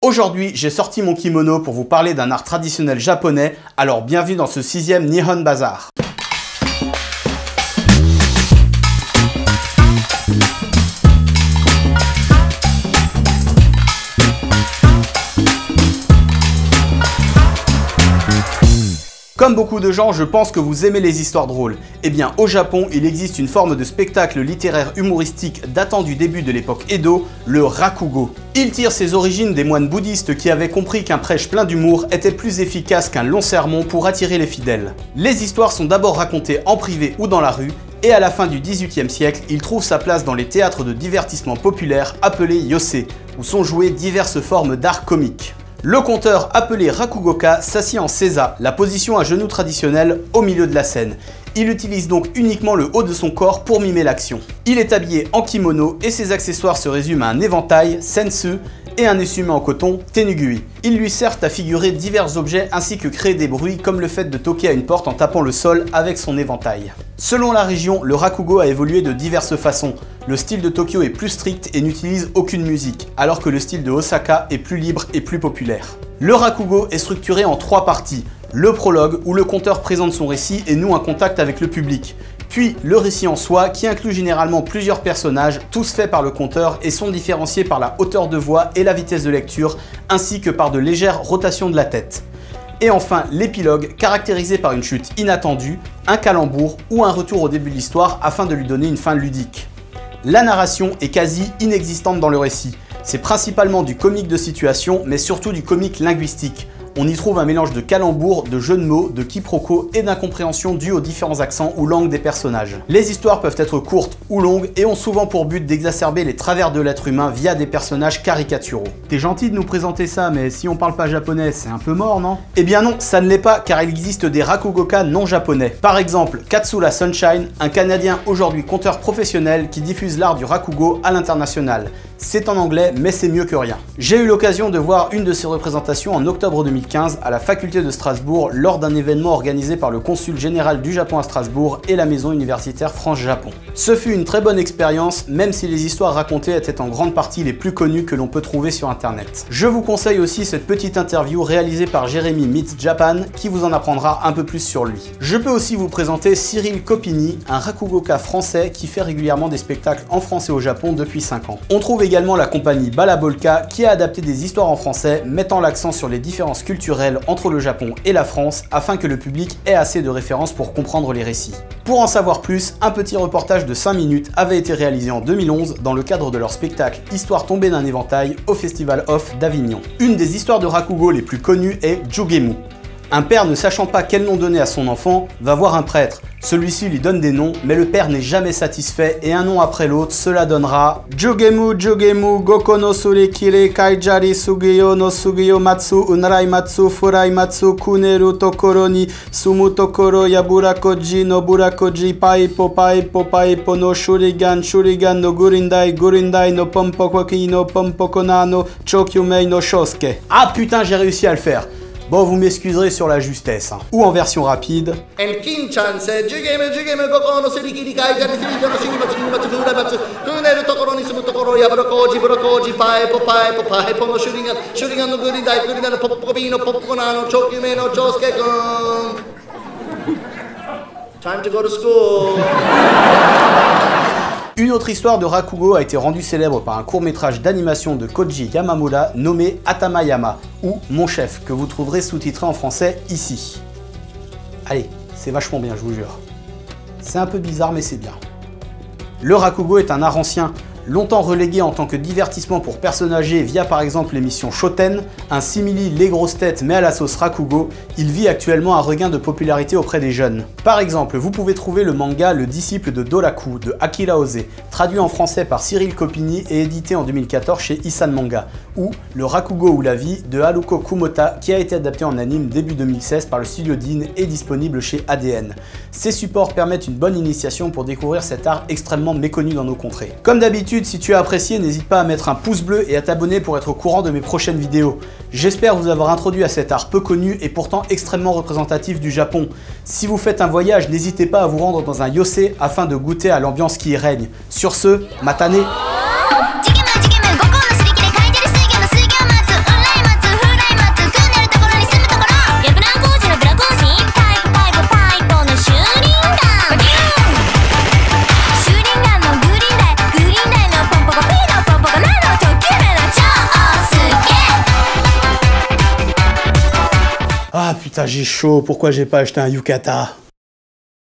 Aujourd'hui, j'ai sorti mon kimono pour vous parler d'un art traditionnel japonais, alors bienvenue dans ce 6e Nihon Bazar. Comme beaucoup de gens, je pense que vous aimez les histoires drôles. Eh bien, au Japon, il existe une forme de spectacle littéraire humoristique datant du début de l'époque Edo, le rakugo. Il tire ses origines des moines bouddhistes qui avaient compris qu'un prêche plein d'humour était plus efficace qu'un long sermon pour attirer les fidèles. Les histoires sont d'abord racontées en privé ou dans la rue, et à la fin du XVIIIe siècle, il trouve sa place dans les théâtres de divertissement populaires appelés yosei, où sont jouées diverses formes d'art comique. Le conteur appelé rakugoka s'assied en seiza, la position à genoux traditionnelle, au milieu de la scène. Il utilise donc uniquement le haut de son corps pour mimer l'action. Il est habillé en kimono et ses accessoires se résument à un éventail, sensu, et un essuie-mains en coton, tenugui. Ils lui servent à figurer divers objets ainsi que créer des bruits comme le fait de toquer à une porte en tapant le sol avec son éventail. Selon la région, le rakugo a évolué de diverses façons. Le style de Tokyo est plus strict et n'utilise aucune musique, alors que le style de Osaka est plus libre et plus populaire. Le rakugo est structuré en 3 parties. Le prologue, où le conteur présente son récit et noue un contact avec le public. Puis le récit en soi, qui inclut généralement plusieurs personnages, tous faits par le conteur et sont différenciés par la hauteur de voix et la vitesse de lecture, ainsi que par de légères rotations de la tête. Et enfin, l'épilogue, caractérisé par une chute inattendue, un calembour ou un retour au début de l'histoire afin de lui donner une fin ludique. La narration est quasi inexistante dans le récit. C'est principalement du comique de situation, mais surtout du comique linguistique. On y trouve un mélange de calembours, de jeux de mots, de quiproquos et d'incompréhension due aux différents accents ou langues des personnages. Les histoires peuvent être courtes ou longues et ont souvent pour but d'exacerber les travers de l'être humain via des personnages caricaturaux. T'es gentil de nous présenter ça, mais si on parle pas japonais, c'est un peu mort, non? Eh bien non, ça ne l'est pas, car il existe des rakugoka non japonais. Par exemple, Katsura Sunshine, un Canadien aujourd'hui conteur professionnel qui diffuse l'art du rakugo à l'international. C'est en anglais, mais c'est mieux que rien. J'ai eu l'occasion de voir une de ses représentations en octobre 2015 à la faculté de Strasbourg lors d'un événement organisé par le consul général du Japon à Strasbourg et la maison universitaire France-Japon. Ce fut une très bonne expérience, même si les histoires racontées étaient en grande partie les plus connues que l'on peut trouver sur internet. Je vous conseille aussi cette petite interview réalisée par Jérémy Meets Japan qui vous en apprendra un peu plus sur lui. Je peux aussi vous présenter Cyril Copini, un rakugoka français qui fait régulièrement des spectacles en France et au Japon depuis 5 ans. On trouve également la compagnie Balabolka qui a adapté des histoires en français mettant l'accent sur les différences culturelles entre le Japon et la France afin que le public ait assez de références pour comprendre les récits. Pour en savoir plus, un petit reportage de 5 minutes avait été réalisé en 2011 dans le cadre de leur spectacle Histoire tombée d'un éventail au Festival Off d'Avignon. Une des histoires de rakugo les plus connues est Jugemu. Un père ne sachant pas quel nom donner à son enfant va voir un prêtre. Celui-ci lui donne des noms, mais le père n'est jamais satisfait et un nom après l'autre, cela donnera Jugemu Jugemu Goko no Suri Kire Kaijari Sugiyo no Sugiyo Matsu Unrai Matsu Furai Matsu Kuneru Tokoro ni Sumu Tokoro Yaburakoji no Burakoji Paipo Paipo Paipo no Shurigan Shurigan no Gurindai Gurindai no Pompokoki no Pompokona no Chokyumei no Shosuke. Ah putain, j'ai réussi à le faire. Bon, vous m'excuserez sur la justesse, hein. Ou en version rapide. Time to go to school. Une autre histoire de rakugo a été rendue célèbre par un court-métrage d'animation de Koji Yamamura nommé Atamayama, ou Mon Chef, que vous trouverez sous-titré en français ici. Allez, c'est vachement bien, je vous jure. C'est un peu bizarre, mais c'est bien. Le rakugo est un art ancien, longtemps relégué en tant que divertissement pour personnes âgées via par exemple l'émission Shoten, un simili Les Grosses Têtes mais à la sauce rakugo, il vit actuellement un regain de popularité auprès des jeunes. Par exemple, vous pouvez trouver le manga Le Disciple de Doraku de Akira Ose, traduit en français par Cyril Copini et édité en 2014 chez Isan Manga, ou Le Rakugo ou la vie de Haruko Kumota qui a été adapté en anime début 2016 par le studio Dean et disponible chez ADN. Ces supports permettent une bonne initiation pour découvrir cet art extrêmement méconnu dans nos contrées. Comme d'habitude, si tu as apprécié, n'hésite pas à mettre un pouce bleu et à t'abonner pour être au courant de mes prochaines vidéos. J'espère vous avoir introduit à cet art peu connu et pourtant extrêmement représentatif du Japon. Si vous faites un voyage, n'hésitez pas à vous rendre dans un yosei afin de goûter à l'ambiance qui y règne. Sur ce, matane! Ah putain, j'ai chaud, pourquoi j'ai pas acheté un yukata?